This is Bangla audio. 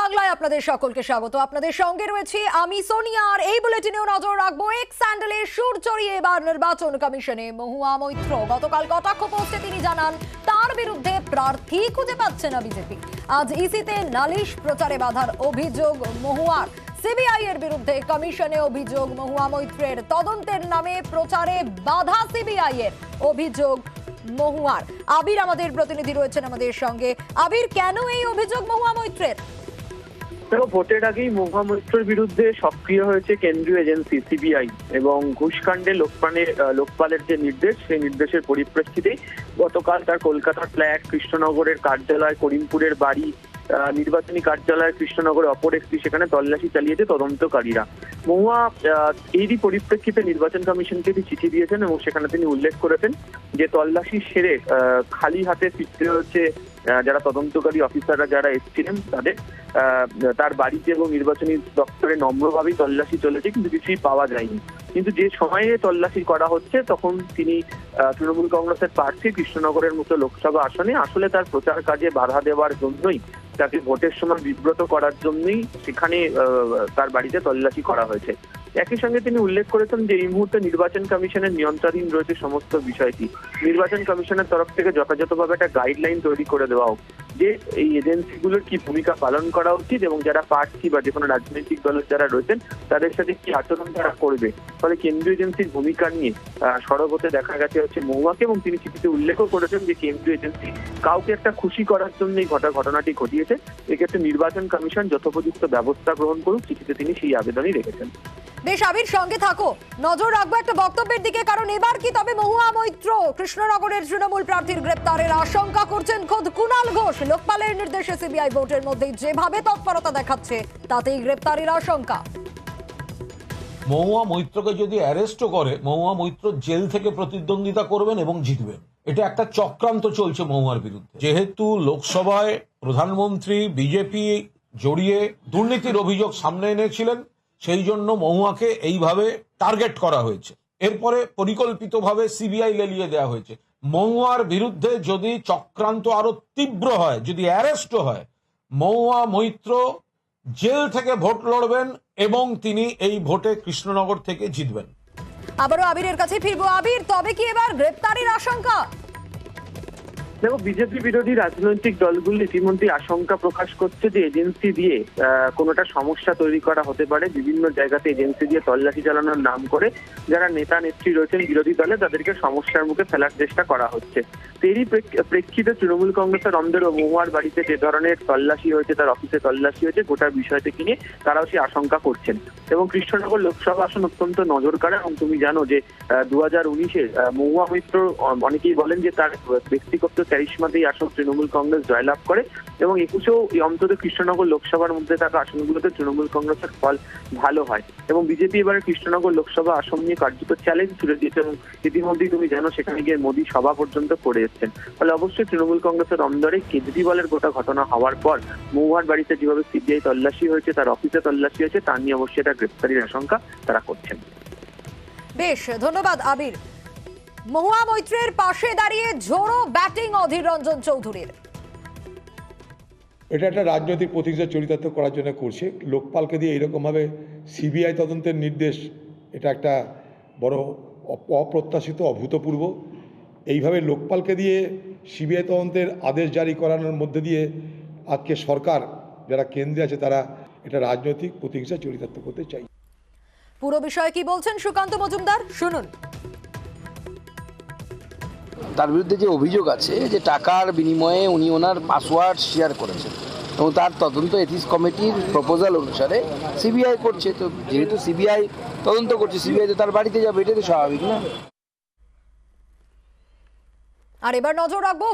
বাংলায় আপনাদের সকলকে স্বাগত। আপনাদের সঙ্গে রয়েছে আমি সোনিয়া, আর এই বুলেটিনেও নজর রাখবো এক্স স্যান্ডেলে সুর চড়িয়ে এবার নির্বাচন কমিশনে মহুয়া মৈত্র। গতকাল কটাক্ষ পোস্টে তিনি জানান তার বিরুদ্ধে প্রার্থী খুঁজে পাচ্ছে না বিজেপি। আজ ইসিতে নালিশ প্রচারে বাধার অভিযোগ মহুয়ার। সিবিআই এর বিরুদ্ধে কমিশনে অভিযোগ মহুয়া মৈত্রের। তদন্তের নামে প্রচারে বাধা সিবিআই এর অভিযোগ মহুয়ার। আবির আমাদের প্রতিনিধি রয়েছেন আমাদের সঙ্গে। আবির, কেন এই অভিযোগ মহুয়া মৈত্রের? দেখো, ভোটের আগেই মহুয়া মৈত্রের বিরুদ্ধে সক্রিয় হয়েছে কেন্দ্রীয় এজেন্সি সিবিআই এবং ঘুষকাণ্ডে লোকপালের যে নির্দেশ, সেই নির্দেশের পরিপ্রেক্ষিতে গতকাল তার কলকাতার ফ্ল্যাট, কৃষ্ণনগরের কার্যালয়, করিমপুরের বাড়ি, নির্বাচনী কার্যালয় কৃষ্ণনগরে অপর একটি, সেখানে তল্লাশি চালিয়েছে তদন্তকারীরা। মহুয়া এরই পরিপ্রেক্ষিতে নির্বাচন কমিশনকে একটি চিঠি দিয়েছেন এবং সেখানে তিনি উল্লেখ করেছেন যে তল্লাশি সেরে খালি হাতে ফিরতে হচ্ছে যারা তদন্তকারী অফিসাররা যারা এসেছিলেন তার বাড়িতে এবং নির্বাচনী দপ্তরে নম্রভাবেই তল্লাশি চলেছে, কিন্তু কিছুই পাওয়া যায়নি। কিন্তু যে সময়ে তল্লাশি করা হচ্ছে তখন তিনি তৃণমূল কংগ্রেসের প্রার্থী কৃষ্ণনগরের মতো লোকসভা আসনে আসলে তার প্রচার কাজে বাধা দেওয়ার জন্যই, তাকে ভোটের সময় বিব্রত করার জন্যই সেখানে তার বাড়িতে তল্লাশি করা হয়েছে। একই সঙ্গে তিনি উল্লেখ করেছেন যে এই মুহূর্তে নির্বাচন কমিশনের নিয়ন্ত্রণাধীন রয়েছে সমস্ত বিষয়টি। নির্বাচন কমিশনের তরফ থেকে যথাযথভাবে একটা গাইডলাইন তৈরি করে দেওয়া হোক যে এই এজেন্সিগুলোর কি ভূমিকা পালন করা উচিত এবং যারা প্রার্থী বা যে কোনো রাজনৈতিক দলের যারা রয়েছেন তাদের সাথে কি আচরণ তারা করবে। ফলে কেন্দ্রীয় এজেন্সির ভূমিকা নিয়ে সরব হতে দেখা গেছে হচ্ছে মহুয়াকে, এবং তিনি চিঠিতে উল্লেখও করেছেন যে কেন্দ্রীয় এজেন্সি কাউকে একটা খুশি করার জন্য এই ঘটনাটি ঘটিয়েছে। এক্ষেত্রে নির্বাচন কমিশন যথোপযুক্ত ব্যবস্থা গ্রহণ করুক, চিঠিতে তিনি সেই আবেদনই রেখেছেন। বেশ, আবির সঙ্গে থাকো, নজর রাখবো একটা বক্তব্যের দিকে, কারণ এবার কি তবে মহুয়া মৈত্র কৃষ্ণনগরের তৃণমূল প্রার্থীর গ্রেপ্তারের আশঙ্কা করছেন খোদ কুণাল ঘোষ। লোকপালের নির্দেশে সিবিআই ভোটের মধ্যেই যেভাবে তৎপরতা দেখাচ্ছে তাতেই গ্রেপ্তারের আশঙ্কা। মহুয়া মৈত্রকে যদি অ্যারেস্টও করে, মহুয়া মৈত্র জেল থেকে প্রতিদ্বন্দ্বিতা করবেন এবং জিতবেন। এটা একটা চক্রান্ত চলছে মহুয়ার বিরুদ্ধে। যেহেতু লোকসভায় প্রধানমন্ত্রী বিজেপি জড়িয়ে দুর্নীতির অভিযোগ সামনে এনেছিলেন, সেই জন্য মহুয়াকে এইভাবে টার্গেট করা হয়েছে। এরপরে পরিকল্পিতভাবে সিবিআই লেলিয়ে দেওয়া হয়েছে। মহুয়ার বিরুদ্ধে যদি চক্রান্ত আরো তীব্র হয়, যদি অ্যারেস্টও হয়, মহুয়া মৈত্র জেল থেকে ভোট লড়বেন এবং তিনি এই ভোটে কৃষ্ণনগর থেকে জিতবেন। আবারও আবিরের কাছে ফিরবো। আবির, তবে কি এবার গ্রেপ্তারের আশঙ্কা? দেখো, বিজেপি বিরোধী রাজনৈতিক দলগুলো ইতিমধ্যে আশঙ্কা প্রকাশ করছে যে এজেন্সি দিয়ে কোনোটা সমস্যা তৈরি করা হতে পারে। বিভিন্ন জায়গাতে এজেন্সি দিয়ে তল্লাশি চালানোর নাম করে যারা নেতা নেত্রী রয়েছেন বিরোধী দলে তাদেরকে সমস্যার মুখে ফেলার চেষ্টা করা হচ্ছে। এরই প্রেক্ষিতে তৃণমূল কংগ্রেসের অন্দর মহুয়ার বাড়িতে যে ধরনের তল্লাশি হয়েছে, তার অফিসে তল্লাশি হয়েছে, গোটা বিষয়টিকে নিয়ে তারাও সেই আশঙ্কা করছেন। এবং কৃষ্ণনগর লোকসভা আসন অত্যন্ত নজর কাড়া, এবং তুমি জানো যে 2019-এ মহুয়া মৈত্র, অনেকেই বলেন যে তার ব্যক্তিগত ক্যারিশমাতেই আসন তৃণমূল কংগ্রেস জয়লাভ করে, এবং 21-এও অন্তত কৃষ্ণনগর লোকসভার মধ্যে থাকা আসনগুলোতে তৃণমূল কংগ্রেসের ফল ভালো হয়। এবং বিজেপি এবারে কৃষ্ণনগর লোকসভা আসন নিয়ে কার্যত চ্যালেঞ্জ তুলে দিয়েছে, এবং ইতিমধ্যেই তুমি জানো সেখানে গিয়ে মোদী সভা পর্যন্ত করে এসেছেন। ফলে অবশ্যই তৃণমূল কংগ্রেসের অন্দরে কেজরিওয়ালের গোটা ঘটনা হওয়ার পর মহুয়ার বাড়িতে যেভাবে সিবিআই তল্লাশি হয়েছে, তার অফিসে তল্লাশি হয়েছে, তা নিয়ে অবশ্যই এটা গ্রেপ্তারির আশঙ্কা তারা করছেন। বেশ, ধন্যবাদ আবির। মহুয়া মৈত্রের পাশে দাঁড়িয়ে ঝোড়ো ব্যাটিং অধীর রঞ্জন চৌধুরীর। এটা একটা রাজনৈতিক প্রতিহিংসা চরিতার্থ করার জন্য করছে। লোকপালকে দিয়ে এরকমভাবে সিবিআই তদন্তের নির্দেশ, এটা একটা বড় অপ্রত্যাশিত, অভূতপূর্ব। এইভাবে লোকপালকে দিয়ে সিবিআই তদন্তের আদেশ জারি করানোর মধ্যে দিয়ে আজকে সরকার যারা কেন্দ্রে আছে তারা এটা রাজনৈতিক প্রতিহিংসা চরিতার্থ করতে চাই। পুরো বিষয়ে কি বলছেন সুকান্ত মজুমদার, শুনুন। তার বিরুদ্ধে যে অভিযোগ আছে যে টাকার বিনিময়ে উনি ওনার পাসওয়ার্ড শেয়ার করেছেন, এবং তার তদন্ত এথিক্স কমিটির প্রপোজাল অনুসারে সিবিআই করছে। তো যেহেতু সিবিআই তদন্ত করছে, সিবিআই তো তার বাড়িতে যাবে, এটাই তো স্বাভাবিক না? আর এবার নজর রাখবো